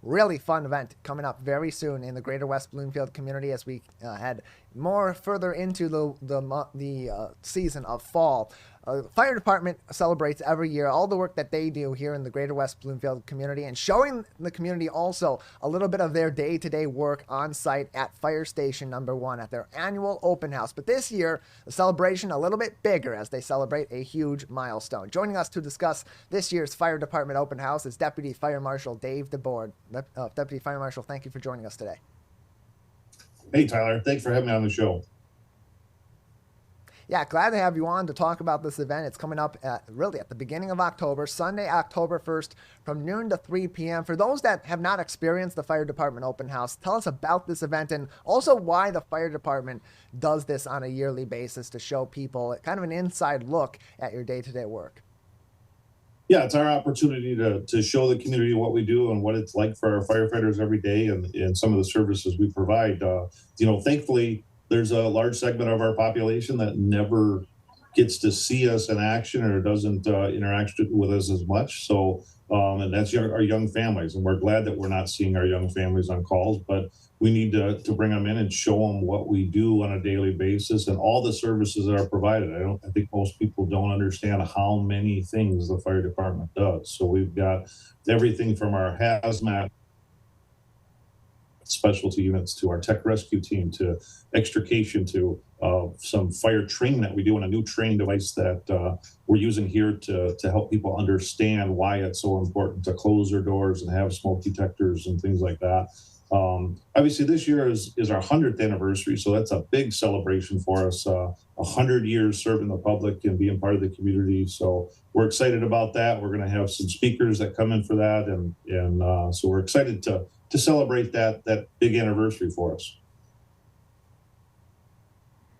really fun event coming up very soon in the greater West Bloomfield community as we head more further into the season of fall. Fire department celebrates every year all the work that they do here in the greater West Bloomfield community, and showing the community also a little bit of their day-to-day work on site at Fire Station Number 1 at their annual open house. But this year, the celebration a little bit bigger as they celebrate a huge milestone. Joining us to discuss this year's fire department open house is Deputy Fire Marshal Dave DeBoer. Deputy Fire Marshal, thank you for joining us today. Hey, Tyler. Thanks for having me on the show. Yeah, glad to have you on to talk about this event. It's coming up really at the beginning of October, Sunday, October 1st, from noon to 3 p.m. For those that have not experienced the fire department open house, tell us about this event and also why the fire department does this on a yearly basis to show people kind of an inside look at your day-to-day work. Yeah, it's our opportunity to show the community what we do and what it's like for our firefighters every day and some of the services we provide. Thankfully, there's a large segment of our population that never gets to see us in action or doesn't interact with us as much. So, and that's our young families. And we're glad that we're not seeing our young families on calls, but we need to bring them in and show them what we do on a daily basis and all the services that are provided. I think most people don't understand how many things the fire department does. So we've got everything from our hazmat specialty units to our tech rescue team to extrication to some fire training that we do on a new training device that we're using here to help people understand why it's so important to close their doors and have smoke detectors and things like that. Obviously, this year is our 100th anniversary, so that's a big celebration for us. 100 years serving the public and being part of the community. So we're excited about that. We're going to have some speakers that come in for that, and so we're excited to celebrate that big anniversary for us.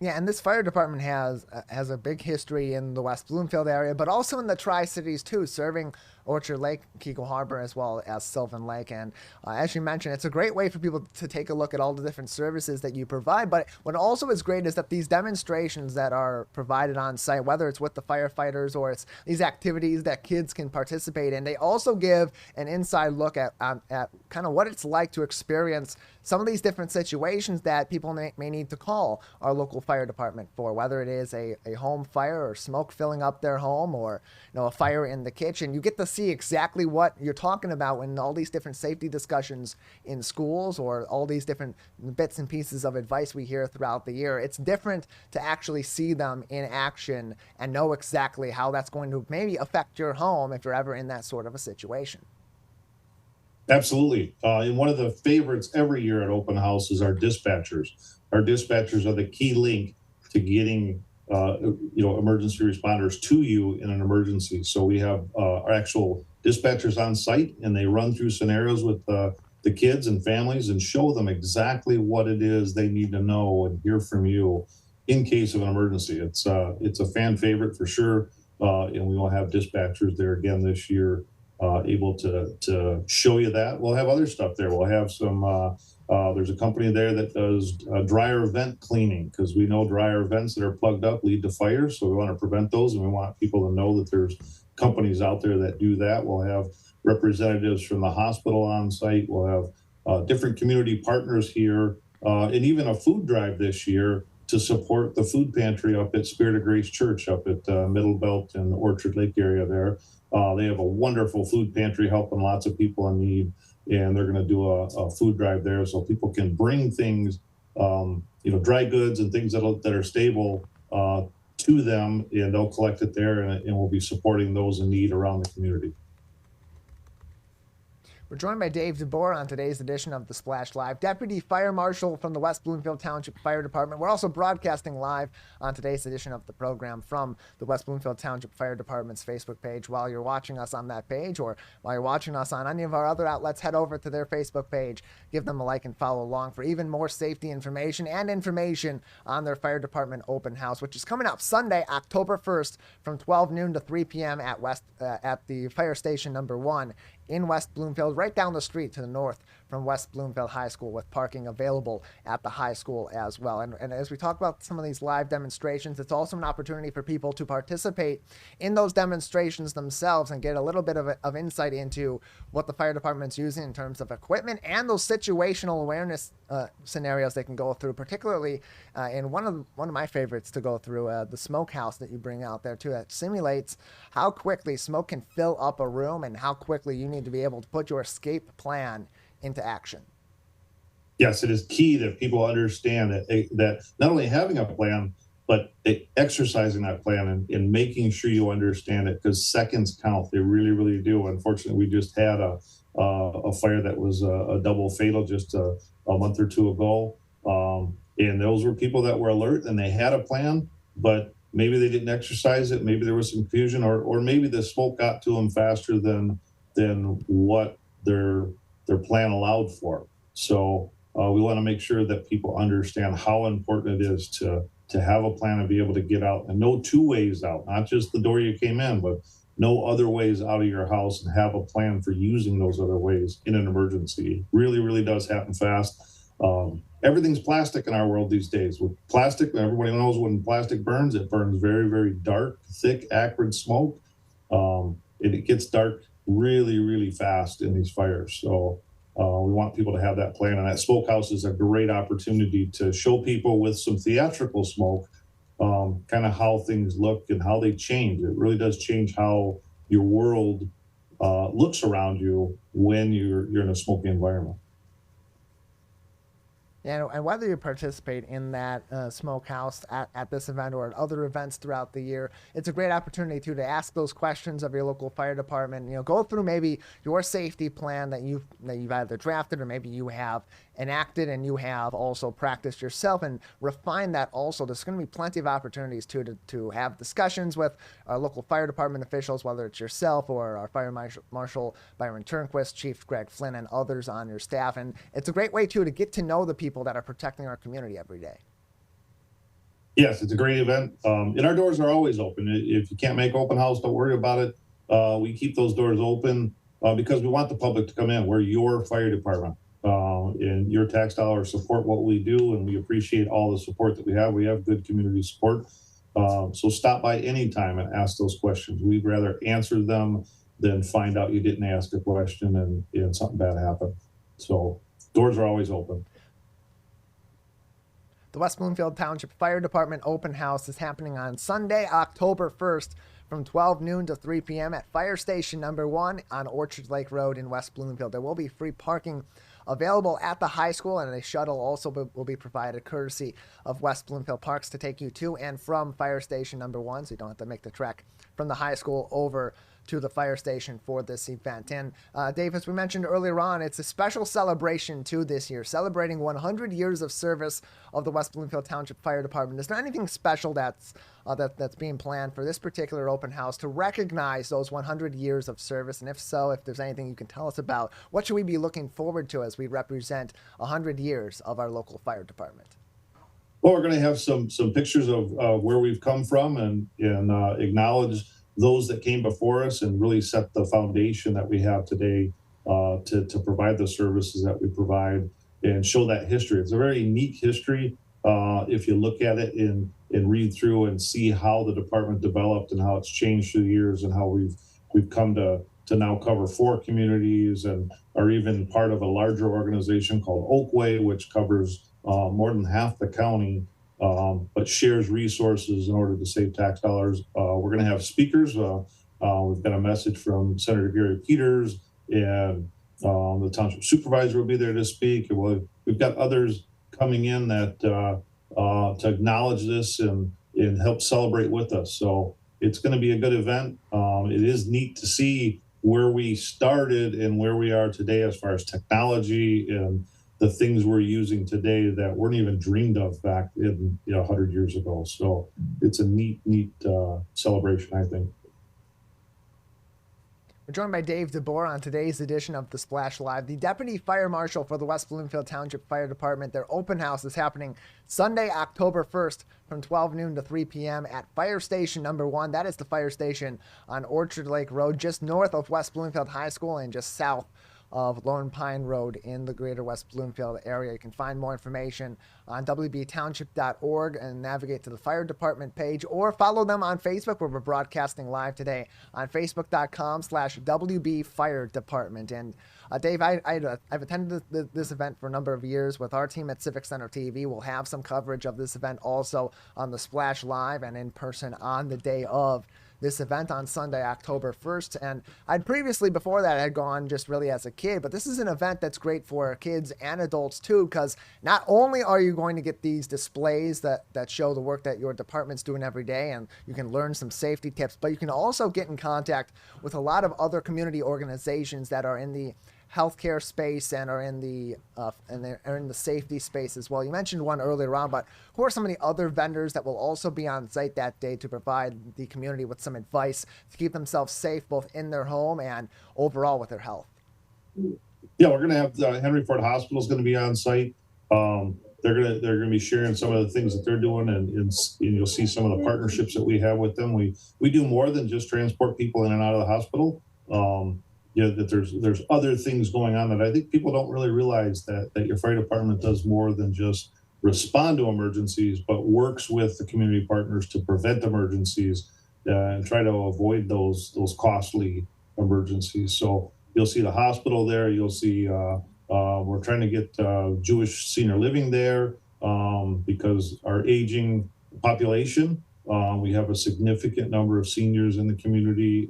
Yeah, and this fire department has a big history in the West Bloomfield area, but also in the Tri-Cities too, serving Orchard Lake, Keiko Harbor, as well as Sylvan Lake. And as you mentioned, it's a great way for people to take a look at all the different services that you provide. But what also is great is that these demonstrations that are provided on site, whether it's with the firefighters or it's these activities that kids can participate in, they also give an inside look at kind of what it's like to experience some of these different situations that people may need to call our local fire department for, whether it is a home fire or smoke filling up their home or a fire in the kitchen. You get to see exactly what you're talking about when all these different safety discussions in schools or all these different bits and pieces of advice we hear throughout the year. It's different to actually see them in action and know exactly how that's going to maybe affect your home if you're ever in that sort of a situation. Absolutely. And one of the favorites every year at open house is our dispatchers. Our dispatchers are the key link to getting emergency responders to you in an emergency. So we have our actual dispatchers on site, and they run through scenarios with the kids and families and show them exactly what it is they need to know and hear from you in case of an emergency. It's a fan favorite for sure, and we will have dispatchers there again this year, able to show you that. We'll have other stuff there. We'll have some. There's a company there that does dryer vent cleaning, because we know dryer vents that are plugged up lead to fires. So we want to prevent those, and we want people to know that there's companies out there that do that. We'll have representatives from the hospital on site. We'll have different community partners here, and even a food drive this year to support the food pantry up at Spirit of Grace Church up at Middle Belt and the Orchard Lake area there. They have a wonderful food pantry helping lots of people in need, and they're going to do a food drive there so people can bring things, dry goods and things that are stable to them, and they'll collect it there, and we'll be supporting those in need around the community. We're joined by Dave DeBoer on today's edition of The Splash Live, Deputy Fire Marshal from the West Bloomfield Township Fire Department. We're also broadcasting live on today's edition of the program from the West Bloomfield Township Fire Department's Facebook page. While you're watching us on that page, or while you're watching us on any of our other outlets, head over to their Facebook page, give them a like and follow along for even more safety information and information on their fire department open house, which is coming up Sunday, October 1st from 12 noon to 3 p.m. at the Fire Station Number 1 in West Bloomfield, right down the street to the north from West Bloomfield High School, with parking available at the high school as well. And as we talk about some of these live demonstrations, it's also an opportunity for people to participate in those demonstrations themselves and get a little bit of insight into what the fire department's using in terms of equipment and those situational awareness scenarios they can go through, particularly in one of my favorites to go through, the smokehouse that you bring out there too, that simulates how quickly smoke can fill up a room and how quickly you need to be able to put your escape plan into action. Yes, it is key that people understand that not only having a plan, but exercising that plan and making sure you understand it, because seconds count. They really, really do. Unfortunately, we just had a fire that was a double fatal just a month or two ago. And those were people that were alert and they had a plan, but maybe they didn't exercise it. Maybe there was some confusion, or maybe the smoke got to them faster than what their plan allowed for. So we want to make sure that people understand how important it is to have a plan and be able to get out and know two ways out, not just the door you came in, but know other ways out of your house and have a plan for using those other ways in an emergency. Really, really does happen fast. Everything's plastic in our world these days. With plastic, everybody knows when plastic burns, it burns very, very dark, thick, acrid smoke. It gets dark really, really fast in these fires. So we want people to have that plan. And that smokehouse is a great opportunity to show people with some theatrical smoke kind of how things look and how they change. It really does change how your world looks around you when you're in a smoky environment. Yeah, and whether you participate in that smokehouse at this event or at other events throughout the year, it's a great opportunity to ask those questions of your local fire department. Go through maybe your safety plan that you've either drafted or maybe you have enacted and you have also practiced yourself, and refine that also. There's going to be plenty of opportunities to have discussions with our local fire department officials, whether it's yourself or our fire marshal Byron Turnquist, Chief Greg Flynn, and others on your staff. And it's a great way to get to know the people that are protecting our community every day. Yes, it's a great event. And our doors are always open. If you can't make open house, don't worry about it. We keep those doors open because we want the public to come in. We're your fire department. And your tax dollars support what we do, and we appreciate all the support that we have. We have good community support. So stop by anytime and ask those questions. We'd rather answer them than find out you didn't ask a question and something bad happened. So doors are always open. The West Bloomfield Township Fire Department Open House is happening on Sunday, October 1st from 12 noon to 3 p.m. at Fire Station Number 1 on Orchard Lake Road in West Bloomfield. There will be free parking available at the high school, and a shuttle also will be provided courtesy of West Bloomfield Parks to take you to and from Fire Station Number 1, so you don't have to make the trek from the high school over to the fire station for this event. And Dave, as we mentioned earlier on, it's a special celebration too this year, celebrating 100 years of service of the West Bloomfield Township Fire Department. Is there anything special that's being planned for this particular open house to recognize those 100 years of service? And if so, if there's anything you can tell us about, what should we be looking forward to as we represent 100 years of our local fire department? Well, we're going to have some pictures of where we've come from and acknowledge those that came before us and really set the foundation that we have today to provide the services that we provide and show that history. It's a very unique history if you look at it and read through and see how the department developed and how it's changed through the years and how we've come to now cover 4 communities and are even part of a larger organization called Oakway, which covers more than half the county. But shares resources in order to save tax dollars. We're going to have speakers. We've got a message from Senator Gary Peters, and the township supervisor will be there to speak. And we've got others coming in that to acknowledge this and help celebrate with us. So it's going to be a good event. It is neat to see where we started and where we are today as far as technology and the things we're using today that weren't even dreamed of back in 100 years ago. So it's a neat celebration, I think. We're joined by Dave DeBoer on today's edition of The Splash Live. The Deputy Fire Marshal for the West Bloomfield Township Fire Department. Their open house is happening Sunday, October 1st from 12 noon to 3 p.m. at Fire Station number 1. That is the fire station on Orchard Lake Road, just north of West Bloomfield High School and just south of Lone Pine Road in the greater West Bloomfield area. You can find more information on wbtownship.org and navigate to the fire department page, or follow them on Facebook, where we're broadcasting live today on facebook.com/WB Fire Department. And Dave, I've attended this event for a number of years with our team at Civic Center TV. We'll have some coverage of this event also on the Splash Live and in person on the day of this event on Sunday, October 1st. And I'd previously, before that, had gone just really as a kid, but this is an event that's great for kids and adults too, because not only are you going to get these displays that show the work that your department's doing every day, and you can learn some safety tips, but you can also get in contact with a lot of other community organizations that are in the healthcare space and are in the safety space as well. You mentioned one earlier on, but who are some of the other vendors that will also be on site that day to provide the community with some advice to keep themselves safe both in their home and overall with their health? Yeah, we're going to have Henry Ford Hospital is going to be on site. They're going to be sharing some of the things that they're doing, and you'll see some of the partnerships that we have with them. We do more than just transport people in and out of the hospital. That there's other things going on that I think people don't really realize, that your fire department does more than just respond to emergencies, but works with the community partners to prevent emergencies and try to avoid those costly emergencies. So you'll see the hospital there. You'll see we're trying to get Jewish senior living there because our aging population, we have a significant number of seniors in the community,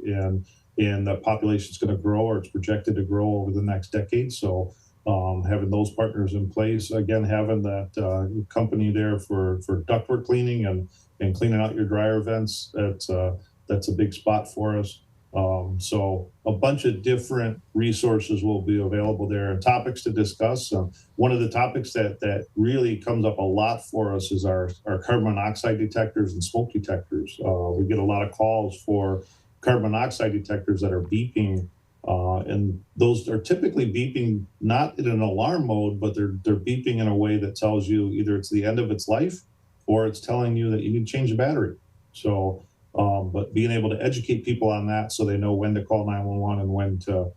and the population is going to grow, or it's projected to grow over the next decade. So having those partners in place, again, having that company there for ductwork cleaning and cleaning out your dryer vents, that's a big spot for us. So a bunch of different resources will be available there, and topics to discuss. One of the topics that really comes up a lot for us is our carbon monoxide detectors and smoke detectors. We get a lot of calls for carbon monoxide detectors that are beeping, and those are typically beeping not in an alarm mode, but they're beeping in a way that tells you either it's the end of its life or it's telling you that you need to change the battery. So, but being able to educate people on that so they know when to call 911 and when to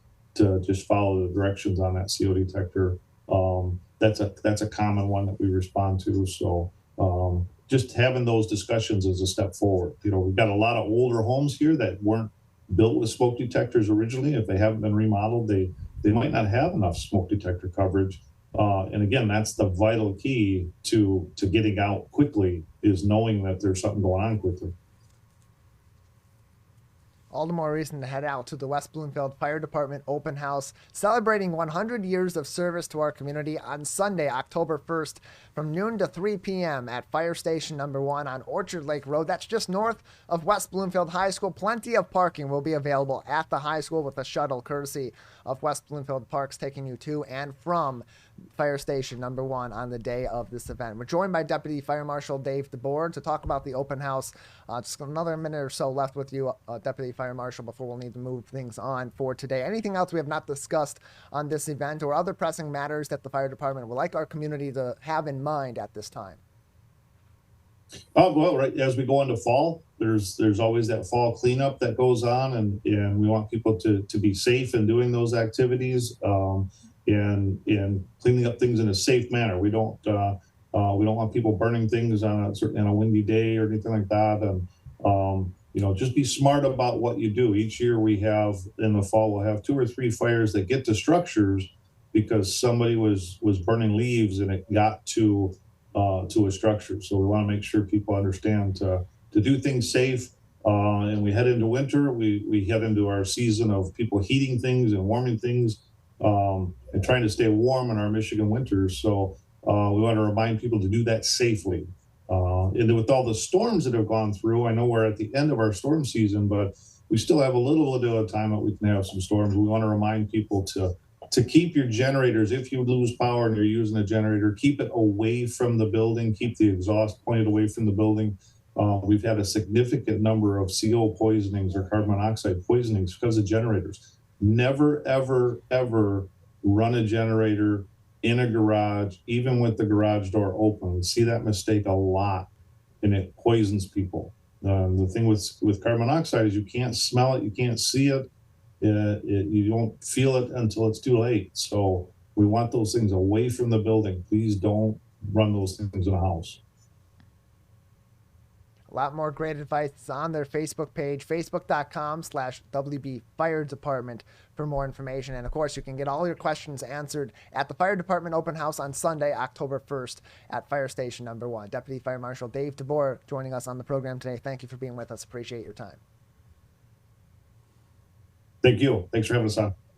just follow the directions on that CO detector, that's a common one that we respond to. So just having those discussions is a step forward. We've got a lot of older homes here that weren't built with smoke detectors originally. If they haven't been remodeled, they might not have enough smoke detector coverage. And again, that's the vital key to getting out quickly, is knowing that there's something going on quickly. All the more reason to head out to the West Bloomfield Fire Department open house, celebrating 100 years of service to our community on Sunday, October 1st, from noon to 3 p.m. at Fire Station number 1 on Orchard Lake Road. That's just north of West Bloomfield High School. Plenty of parking will be available at the high school with a shuttle courtesy of West Bloomfield Parks taking you to and from Fire Station number 1 on the day of this event. We're joined by Deputy Fire Marshal Dave DeBoer to talk about the open house. Just another minute or so left with you, Deputy Fire Marshal, before we'll need to move things on for today. Anything else we have not discussed on this event, or other pressing matters that the fire department would like our community to have in mind at this time? Well, right as we go into fall, there's always that fall cleanup that goes on, and we want people to be safe in doing those activities, and cleaning up things in a safe manner. We don't want people burning things on a windy day or anything like that. And just be smart about what you do. Each year we have, in the fall, we'll have 2 or 3 fires that get to structures because somebody was burning leaves and it got to a structure. So we want to make sure people understand to do things safe. And we head into winter. We head into our season of people heating things and warming things, and trying to stay warm in our Michigan winters. So we want to remind people to do that safely. And with all the storms that have gone through, I know we're at the end of our storm season, but we still have a little bit of time that we can have some storms. We want to remind people to keep your generators, if you lose power and you're using a generator, keep it away from the building, keep the exhaust pointed away from the building. We've had a significant number of CO poisonings or carbon monoxide poisonings because of generators. Never, ever, ever run a generator in a garage, even with the garage door open. We see that mistake a lot, and it poisons people. The thing with carbon monoxide is you can't smell it, you can't see it, you don't feel it until it's too late. So we want those things away from the building. Please don't run those things in a house. A lot more great advice on their Facebook page, facebook.com/WB Fire Department for more information. And of course, you can get all your questions answered at the Fire Department Open House on Sunday, October 1st at Fire Station Number 1. Deputy Fire Marshal Dave DeBoer joining us on the program today. Thank you for being with us. Appreciate your time. Thank you. Thanks for having us on.